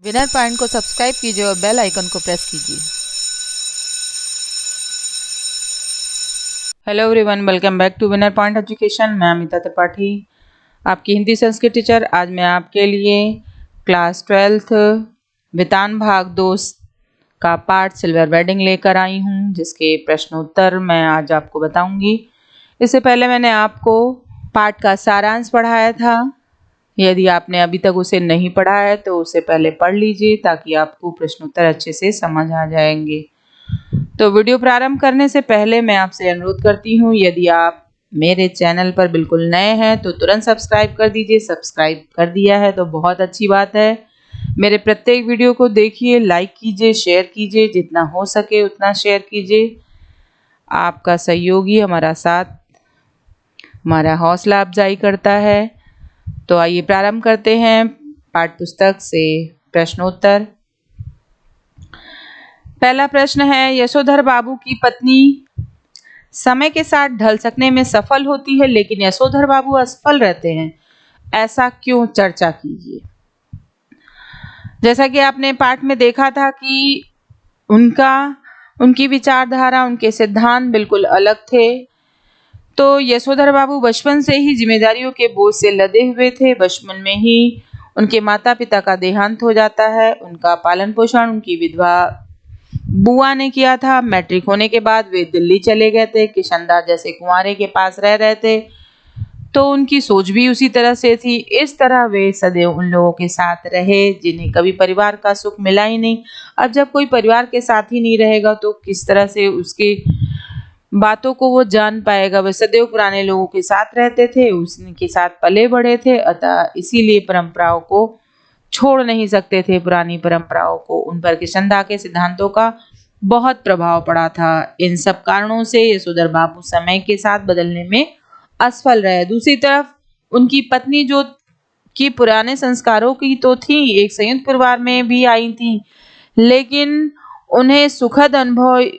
Winner point को subscribe कीजिए और बेल आइकन को प्रेस कीजिए। Hello everyone, welcome back to winner point education. मैं अमिता त्रिपाठी, आपकी हिंदी संस्कृत टीचर। आज मैं आपके लिए क्लास 12th वितान भाग 2 का पार्ट सिल्वर वेडिंग लेकर आई हूँ, जिसके प्रश्नोत्तर मैं आज आपको बताऊंगी। इससे पहले मैंने आपको पार्ट का सारांश पढ़ाया था। यदि आपने अभी तक उसे नहीं पढ़ा है तो उसे पहले पढ़ लीजिए, ताकि आपको प्रश्नोत्तर अच्छे से समझ आ जाएंगे। तो वीडियो प्रारंभ करने से पहले मैं आपसे अनुरोध करती हूँ, यदि आप मेरे चैनल पर बिल्कुल नए हैं तो तुरंत सब्सक्राइब कर दीजिए। सब्सक्राइब कर दिया है तो बहुत अच्छी बात है। मेरे प्रत्येक वीडियो को देखिए, लाइक कीजिए, शेयर कीजिए, जितना हो सके उतना शेयर कीजिए। आपका सहयोग ही हमारा साथ, हमारा हौसला अफजाई करता है। तो आइए प्रारंभ करते हैं पाठ्य पुस्तक से प्रश्नोत्तर। पहला प्रश्न है, यशोधर बाबू की पत्नी समय के साथ ढल सकने में सफल होती है, लेकिन यशोधर बाबू असफल रहते हैं, ऐसा क्यों? चर्चा कीजिए। जैसा कि आपने पाठ में देखा था कि उनकी विचारधारा, उनके सिद्धांत बिल्कुल अलग थे। तो यशोधर बाबू बचपन से ही जिम्मेदारियों के बोझ से लदे हुए थे। बचपन में ही उनके माता पिता का देहांत हो जाता है। उनका पालन पोषण उनकी विधवा बुआ ने किया था। मैट्रिक होने के बाद वे दिल्ली चले गए थे, किशनदास जैसे कुंवारे के पास रह रहे थे। तो उनकी सोच भी उसी तरह से थी। इस तरह वे सदैव उन लोगों के साथ रहे जिन्हें कभी परिवार का सुख मिला ही नहीं। अब जब कोई परिवार के साथ ही नहीं रहेगा तो किस तरह से उसके बातों को वो जान पाएगा। वे सदैव पुराने लोगों के साथ रहते थे, उनके साथ पले बढ़े थे, अतः इसीलिए परंपराओं को छोड़ नहीं सकते थे। पुरानी परंपराओं को, उन पर किशनदास के सिद्धांतों का बहुत प्रभाव पड़ा था। इन सब कारणों से यशोधर बाबू समय के साथ बदलने में असफल रहे। दूसरी तरफ उनकी पत्नी जो कि पुराने संस्कारों की तो थी, एक संयुक्त परिवार में भी आई थी, लेकिन उन्हें सुखद अनुभव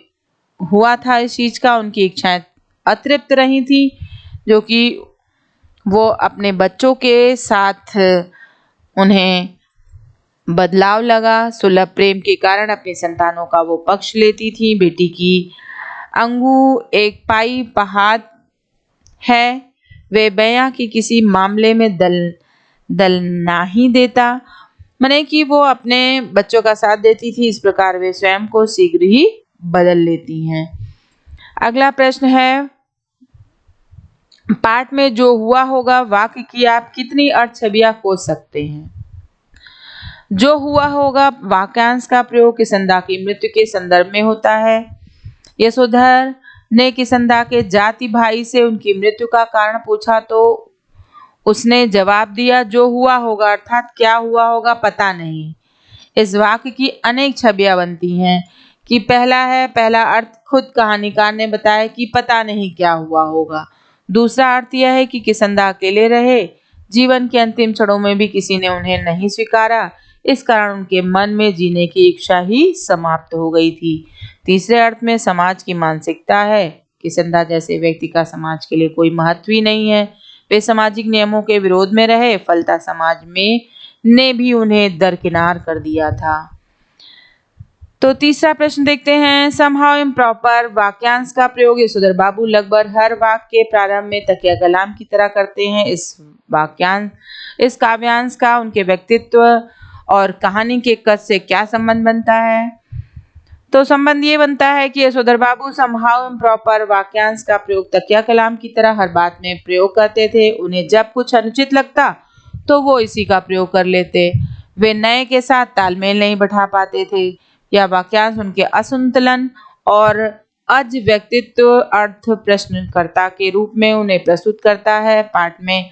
हुआ था इस चीज का। उनकी इच्छाएं अतृप्त रही थी, जो कि वो अपने बच्चों के साथ उन्हें बदलाव लगा। सुलभ प्रेम के कारण अपनी संतानों का वो पक्ष लेती थी। बेटी की अंगू एक पाई पहाड़ है, वे बयां की किसी मामले में दल नहीं देता। माने कि वो अपने बच्चों का साथ देती थी, इस प्रकार वे स्वयं को शीघ्र ही बदल लेती हैं। अगला प्रश्न है, पाठ में जो हुआ होगा वाक्य की आप कितनी अर्थ छवियां खोज सकते हैं? जो हुआ होगा वाक्यांश का प्रयोग किशनदास की मृत्यु के संदर्भ में होता है। यशोधर ने किशनदास के जाति भाई से उनकी मृत्यु का कारण पूछा तो उसने जवाब दिया, जो हुआ होगा, अर्थात क्या हुआ होगा पता नहीं। इस वाक्य की अनेक छवियां बनती हैं कि पहला अर्थ खुद कहानीकार ने बताया कि पता नहीं क्या हुआ होगा। दूसरा अर्थ यह है कि किशनदास अकेले रहे, जीवन के अंतिम क्षणों में भी किसी ने उन्हें नहीं स्वीकारा, इस कारण उनके मन में जीने की इच्छा ही समाप्त हो गई थी। तीसरे अर्थ में समाज की मानसिकता है, किशनदास जैसे व्यक्ति का समाज के लिए कोई महत्व ही नहीं है, वे सामाजिक नियमों के विरोध में रहे, फलता समाज में ने भी उन्हें दरकिनार कर दिया था। तो तीसरा प्रश्न देखते हैं, समहाउ इम्प्रॉपर वाक्यांश का प्रयोग यशोधर बाबू लगभग हर वाक्य के प्रारंभ में तकिया कलाम की तरह करते हैं। इस काव्यांश का उनके व्यक्तित्व और कहानी के कद से क्या संबंध बनता है? तो संबंध ये बनता है कि यशोधर बाबू समहाउ इम्प्रॉपर वाक्यांश का प्रयोग तकिया कलाम की तरह हर बात में प्रयोग करते थे। उन्हें जब कुछ अनुचित लगता तो वो इसी का प्रयोग कर लेते। वे नए के साथ तालमेल नहीं बैठा पाते थे। यह वाक्यांश उनके असंतुलन और अज व्यक्तित्व अर्थ प्रश्नकर्ता के रूप में उन्हें प्रस्तुत करता है। पाठ में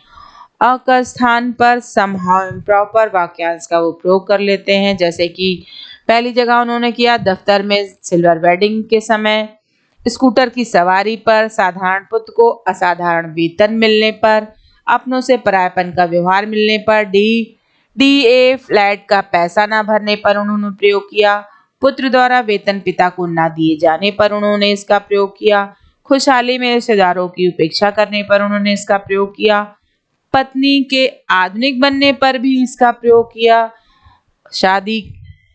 अ का स्थान पर समहाउ इम्प्रॉपर वाक्यांश का वो प्रयोग कर लेते हैं। जैसे कि पहली जगह उन्होंने किया, दफ्तर में सिल्वर वेडिंग के समय, स्कूटर की सवारी पर, साधारण पुत्र को असाधारण वेतन मिलने पर, अपनों से परायापन का व्यवहार मिलने पर, डीए फ्लैट का पैसा ना भरने पर उन्होंने प्रयोग किया, पुत्र द्वारा वेतन पिता को ना दिए जाने पर उन्होंने इसका प्रयोग किया, खुशहाली में रिश्तेदारों की उपेक्षा करने पर उन्होंने इसका प्रयोग किया, पत्नी के आधुनिक बनने पर भी इसका प्रयोग किया, शादी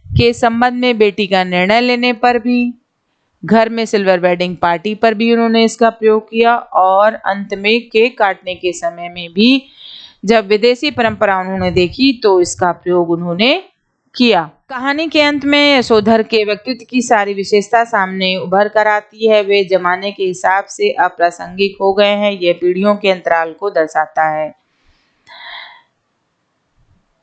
के संबंध में बेटी का निर्णय लेने पर भी, घर में सिल्वर वेडिंग पार्टी पर भी उन्होंने इसका प्रयोग किया, और अंत में केक काटने के समय में भी जब विदेशी परंपरा उन्होंने देखी तो इसका प्रयोग उन्होंने किया। कहानी के अंत में यशोधर के व्यक्तित्व की सारी विशेषता सामने उभर कर आती है। वे जमाने के हिसाब से अप्रासंगिक हो गए हैं। यह पीढ़ियों के अंतराल को दर्शाता है।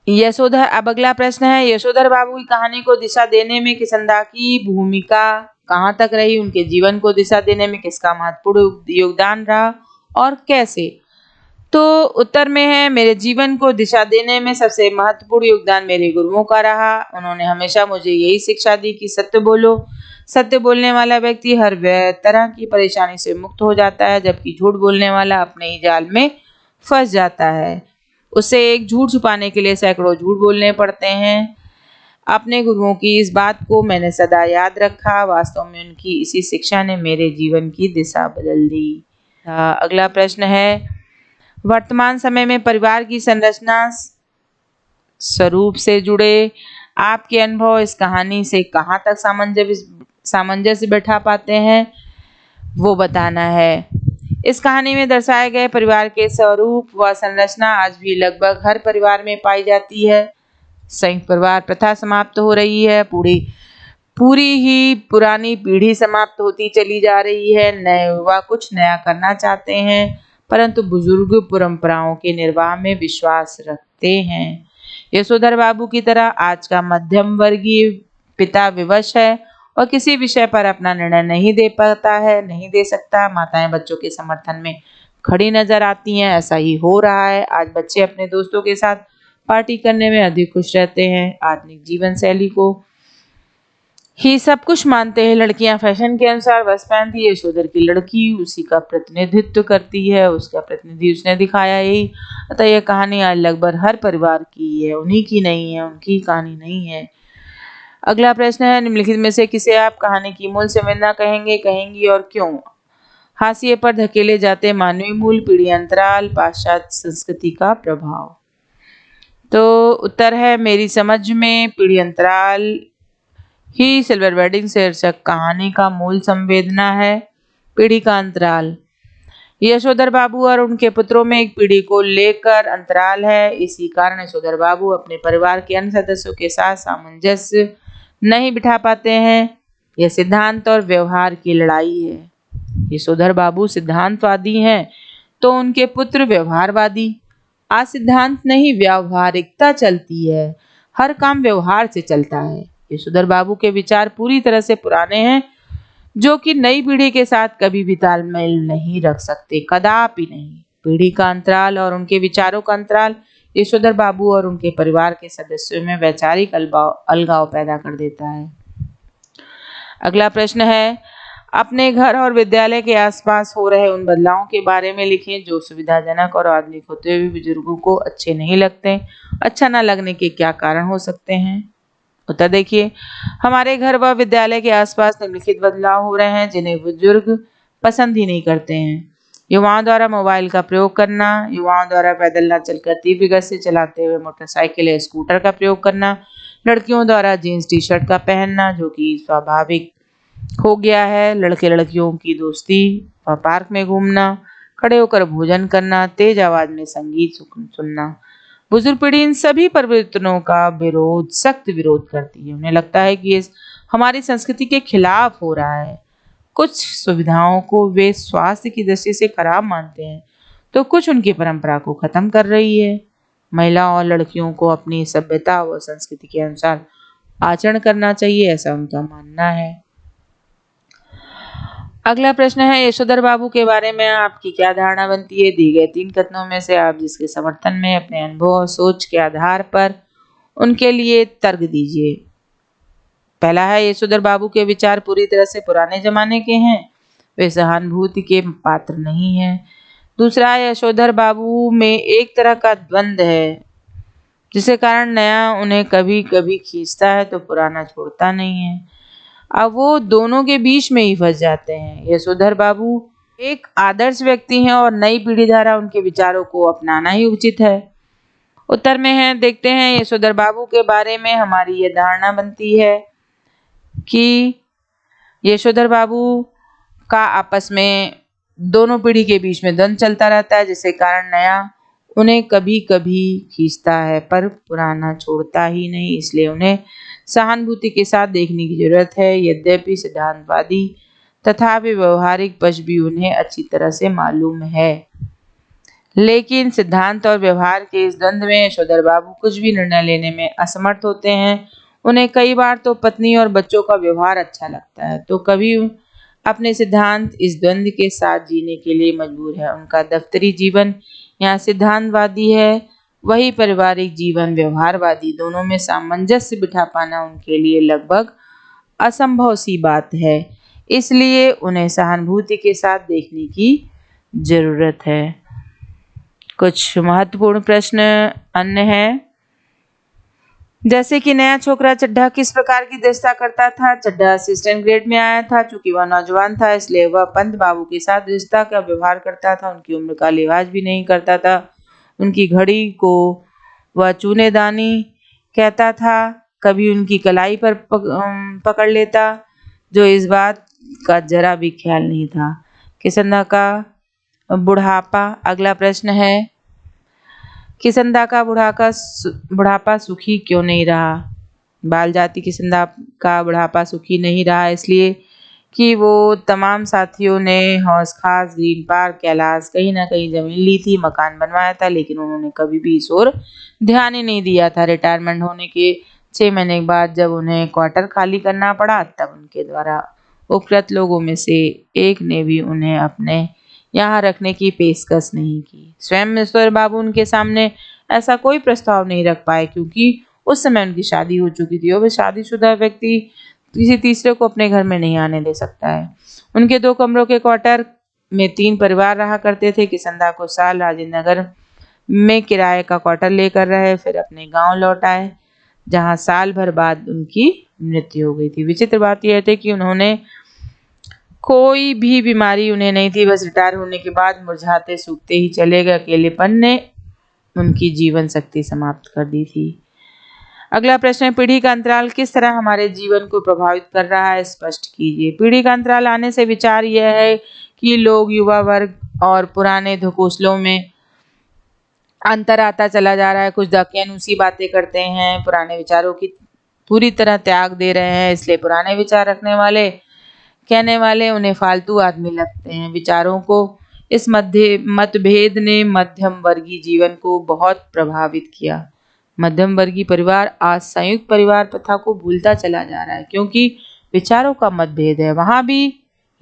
यशोधर, अब अगला प्रश्न है, यशोधर बाबू की कहानी को दिशा देने में किसंदा की भूमिका कहाँ तक रही? उनके जीवन को दिशा देने में किसका महत्वपूर्ण योगदान रहा और कैसे? तो उत्तर में है, मेरे जीवन को दिशा देने में सबसे महत्वपूर्ण योगदान मेरे गुरुओं का रहा। उन्होंने हमेशा मुझे यही शिक्षा दी कि सत्य बोलो। सत्य बोलने वाला व्यक्ति हर तरह की परेशानी से मुक्त हो जाता है, जबकि झूठ बोलने वाला अपने ही जाल में फंस जाता है। उसे एक झूठ छुपाने के लिए सैकड़ों झूठ बोलने पड़ते हैं। अपने गुरुओं की इस बात को मैंने सदा याद रखा। वास्तव में उनकी इसी शिक्षा ने मेरे जीवन की दिशा बदल दी। अगला प्रश्न है, वर्तमान समय में परिवार की संरचना स्वरूप से जुड़े आपके अनुभव इस कहानी से कहाँ तक सामंजस्य बैठा पाते हैं, वो बताना है। इस कहानी में दर्शाए गए परिवार के स्वरूप व संरचना आज भी लगभग हर परिवार में पाई जाती है। संयुक्त परिवार प्रथा समाप्त हो रही है। पूरी ही पुरानी पीढ़ी समाप्त होती चली जा रही है। नए युवा कुछ नया करना चाहते हैं, परंतु बुजुर्ग परंपराओं के निर्वाह में विश्वास रखते हैं। यशोधर बाबू की तरह आज का मध्यम वर्गीय पिता विवश है और किसी विषय पर अपना निर्णय नहीं दे सकता। माताएं बच्चों के समर्थन में खड़ी नजर आती हैं। ऐसा ही हो रहा है। आज बच्चे अपने दोस्तों के साथ पार्टी करने में अधिक खुश रहते हैं। आधुनिक जीवन शैली को ही सब कुछ मानते हैं। लड़कियां फैशन के अनुसार वस्त्र पहनती है। यशोधर की लड़की उसी का प्रतिनिधित्व करती है। उसका प्रतिनिधि उसने दिखाया यही। अतः यह कहानी आज लगभग हर परिवार की है, उन्हीं की नहीं है, उनकी कहानी नहीं है। अगला प्रश्न है, निम्नलिखित में से किसे आप कहानी की मूल संवेदना कहेंगी और क्यों? हाशिए पर धकेले जाते मानवीय मूल, पीढ़ी अंतराल, पाश्चात्य संस्कृति का प्रभाव। तो उत्तर है, मेरी समझ में पीढ़ी अंतराल ही सिल्वर वेडिंग शीर्षक कहानी का मूल संवेदना है। पीढ़ी का अंतराल, यशोधर बाबू और उनके पुत्रों में एक पीढ़ी को लेकर अंतराल है। इसी कारण यशोधर बाबू अपने परिवार के अन्य सदस्यों के साथ सामंजस्य नहीं बिठा पाते हैं। यह सिद्धांत और व्यवहार की लड़ाई है। यशोधर बाबू सिद्धांतवादी हैं तो उनके पुत्र व्यवहारवादी। आज सिद्धांत नहीं, व्यावहारिकता चलती है। हर काम व्यवहार से चलता है। यशोधर बाबू के विचार पूरी तरह से पुराने हैं, जो कि नई पीढ़ी के साथ कभी भी तालमेल नहीं रख सकते, कदापि नहीं। पीढ़ी का अंतराल और उनके विचारों का अंतराल यशोधर बाबू और उनके परिवार के सदस्यों में वैचारिक अलगाव पैदा कर देता है। अगला प्रश्न है, अपने घर और विद्यालय के आसपास हो रहे उन बदलावों के बारे में लिखें जो सुविधाजनक और आधुनिक होते हुए बुजुर्गों को अच्छे नहीं लगते। अच्छा न लगने के क्या कारण हो सकते हैं? उत्तर देखिए, हमारे घर व विद्यालय के आसपास निम्नलिखित बदलाव हो रहे हैं जिन्हें बुजुर्ग पसंद ही नहीं करते हैं। युवाओं द्वारा मोबाइल का प्रयोग करना, युवाओं द्वारा पैदल न चलकर तीव्र गति से चलाते हुए मोटरसाइकिल या स्कूटर का प्रयोग करना, लड़कियों द्वारा जीन्स टी शर्ट का पहनना जो कि स्वाभाविक हो गया है, लड़के लड़कियों की दोस्ती व पार्क में घूमना, खड़े होकर भोजन करना, तेज आवाज में संगीत सुनना। बुजुर्ग पीढ़ी इन सभी परिवर्तनों का सख्त विरोध करती है। उन्हें लगता है कि ये हमारी संस्कृति के खिलाफ हो रहा है। कुछ सुविधाओं को वे स्वास्थ्य की दृष्टि से खराब मानते हैं, तो कुछ उनकी परंपरा को खत्म कर रही है। महिलाओं और लड़कियों को अपनी सभ्यता व संस्कृति के अनुसार आचरण करना चाहिए, ऐसा उनका मानना है। अगला प्रश्न है, यशोधर बाबू के बारे में आपकी क्या धारणा बनती है? दी गए 3 कथनों में से आप जिसके समर्थन में अपने अनुभव और सोच के आधार पर उनके लिए तर्क दीजिए। पहला है, यशोधर बाबू के विचार पूरी तरह से पुराने जमाने के हैं, वे सहानुभूति के पात्र नहीं हैं। दूसरा है, यशोधर बाबू में एक तरह का द्वंद है जिसके कारण नया उन्हें कभी कभी खींचता है तो पुराना छोड़ता नहीं है। अब वो दोनों के बीच में ही फंस जाते हैं। यशोधर बाबू एक आदर्श व्यक्ति हैं और नई पीढ़ी द्वारा उनके विचारों को अपनाना ही उचित है। उत्तर में है, देखते हैं यशोधर बाबू के बारे में हमारी ये धारणा बनती है कि यशोधर बाबू का आपस में दोनों पीढ़ी के बीच में द्वंद्व चलता रहता है, जिसके कारण नया उन्हें कभी कभी खींचता है पर पुराना छोड़ता ही नहीं। इसलिए उन्हें सहानुभूति के साथ देखने की जरूरत है। यद्यपि सिद्धांतवादी तथापि व्यवहारिक पक्ष भी उन्हें अच्छी तरह से मालूम है, लेकिन सिद्धांत और व्यवहार के इस द्वंद्व में यशोधर बाबू कुछ भी निर्णय लेने में असमर्थ होते हैं। उन्हें कई बार तो पत्नी और बच्चों का व्यवहार अच्छा लगता है, तो कभी अपने सिद्धांत इस द्वंद्व के साथ जीने के लिए मजबूर है। उनका दफ्तरी जीवन यहाँ सिद्धांतवादी है, वही पारिवारिक जीवन व्यवहारवादी। दोनों में सामंजस्य बिठा पाना उनके लिए लगभग असंभव सी बात है। इसलिए उन्हें सहानुभूति के साथ देखने की जरूरत है। कुछ महत्वपूर्ण प्रश्न अन्य हैं, जैसे कि नया छोकरा चड्ढा किस प्रकार की दशा करता था। चड्ढा असिस्टेंट ग्रेड में आया था। चूंकि वह नौजवान था, इसलिए वह पंत बाबू के साथ रिश्ता का व्यवहार करता था। उनकी उम्र का लिहाज भी नहीं करता था। उनकी घड़ी को वह चूनेदानी कहता था। कभी उनकी कलाई पर पकड़ लेता, जो इस बात का जरा भी ख्याल नहीं था। किसंदा का बुढ़ापा। अगला प्रश्न है, किसंदा का बुढ़ापा सुखी क्यों नहीं रहा। बाल जाति किसंदा का बुढ़ापा सुखी नहीं रहा इसलिए कि वो तमाम साथियों ने हौस खास, ग्रीन पार्क, कैलाश कहीं ना कहीं जमीन ली थी, मकान बनवाया था, लेकिन उन्होंने कभी भी इस ओर ध्यान ही नहीं दिया था। रिटायरमेंट होने के 6 महीने के बाद जब उन्हें क्वार्टर खाली करना पड़ा, तब उनके द्वारा उपकृत लोगों में से एक ने भी उन्हें अपने यहाँ रखने की पेशकश नहीं की। स्वयं यशोधर बाबू उनके सामने ऐसा कोई प्रस्ताव नहीं रख पाए, क्योंकि उस समय उनकी शादी हो चुकी थी और वह शादीशुदा व्यक्ति किसी तीसरे को अपने घर में नहीं आने दे सकता है। उनके 2 कमरों के क्वार्टर में 3 परिवार रहा करते थे। किसंदा को साल राजेंद्र नगर में किराए का क्वार्टर लेकर रहे, फिर अपने गांव लौट आए, जहां साल भर बाद उनकी मृत्यु हो गई थी। विचित्र बात यह थी कि उन्होंने कोई भी बीमारी उन्हें नहीं थी। बस रिटायर होने के बाद मुरझाते सूखते ही चले गए। अकेलेपन ने उनकी जीवन शक्ति समाप्त कर दी थी। अगला प्रश्न है, पीढ़ी का अंतराल किस तरह हमारे जीवन को प्रभावित कर रहा है, स्पष्ट कीजिए। पीढ़ी का अंतराल आने से विचार यह है कि लोग, युवा वर्ग और पुराने धकोसलों में अंतर आता चला जा रहा है। कुछ दकियानूसी बातें करते हैं, पुराने विचारों की पूरी तरह त्याग दे रहे हैं। इसलिए पुराने विचार रखने वाले, कहने वाले उन्हें फालतू आदमी लगते हैं। विचारों को इस मतभेद ने मध्यम वर्गीय जीवन को बहुत प्रभावित किया। मध्यम वर्गीय परिवार आज संयुक्त परिवार प्रथा को भूलता चला जा रहा है, क्योंकि विचारों का मतभेद है। वहां भी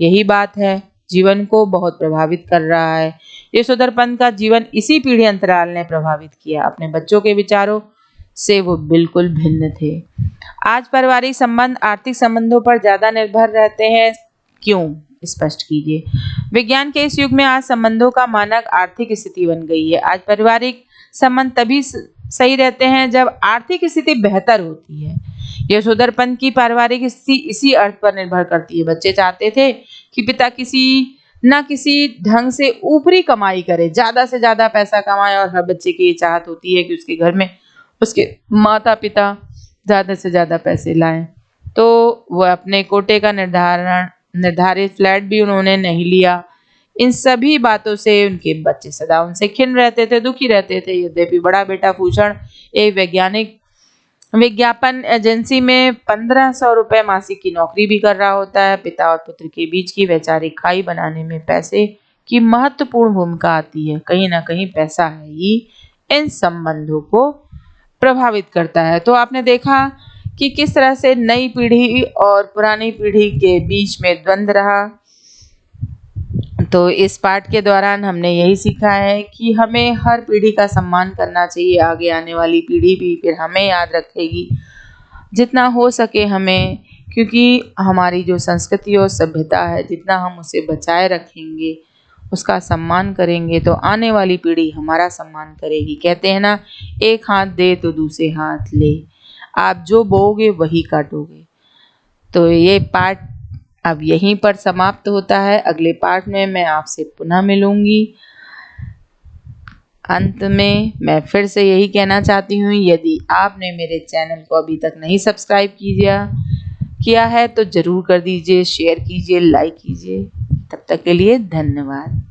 यही बात है, जीवन को बहुत प्रभावित कर रहा है। यशोधर पंत का जीवन इसी पीढ़ी अंतराल ने प्रभावित किया। अपने बच्चों के विचारों से वो बिल्कुल भिन्न थे। आज पारिवारिक संबंध आर्थिक संबंधों पर ज्यादा निर्भर रहते हैं, क्यों, स्पष्ट कीजिए। विज्ञान के इस युग में आज संबंधों का मानक आर्थिक स्थिति बन गई है। आज पारिवारिक संबंध तभी सही रहते हैं जब आर्थिक स्थिति बेहतर होती है। यशोधर पंत की पारिवारिक स्थिति इसी अर्थ पर निर्भर करती है। बच्चे चाहते थे कि पिता किसी न किसी ढंग से ऊपरी कमाई करे, ज्यादा से ज्यादा पैसा कमाए, और हर बच्चे की ये चाहत होती है कि उसके घर में उसके माता पिता ज्यादा से ज्यादा पैसे लाएं। तो वह अपने कोटे का निर्धारित फ्लैट भी उन्होंने नहीं लिया। इन सभी बातों से उनके बच्चे सदा उनसे खिन्न रहते थे, दुखी रहते थे। यद्यपि बड़ा बेटा भूषण एक विज्ञापन एजेंसी में 1500 रुपए मासिक की नौकरी भी कर रहा होता है। पिता और पुत्र के बीच की वैचारिक खाई बनाने में पैसे की महत्वपूर्ण भूमिका आती है। कहीं ना कहीं पैसा है ही इन संबंधों को प्रभावित करता है। तो आपने देखा कि किस तरह से नई पीढ़ी और पुरानी पीढ़ी के बीच में द्वंद्व रहा। तो इस पाठ के दौरान हमने यही सीखा है कि हमें हर पीढ़ी का सम्मान करना चाहिए। आगे आने वाली पीढ़ी भी फिर हमें याद रखेगी जितना हो सके हमें, क्योंकि हमारी जो संस्कृति और सभ्यता है, जितना हम उसे बचाए रखेंगे, उसका सम्मान करेंगे, तो आने वाली पीढ़ी हमारा सम्मान करेगी। कहते हैं ना, एक हाथ दे तो दूसरे हाथ ले, आप जो बोओगे वही काटोगे। तो ये पाठ अब यहीं पर समाप्त होता है। अगले पाठ में मैं आपसे पुनः मिलूंगी। अंत में मैं फिर से यही कहना चाहती हूँ, यदि आपने मेरे चैनल को अभी तक नहीं सब्सक्राइब किया है तो ज़रूर कर दीजिए, शेयर कीजिए, लाइक कीजिए। तब तक के लिए धन्यवाद।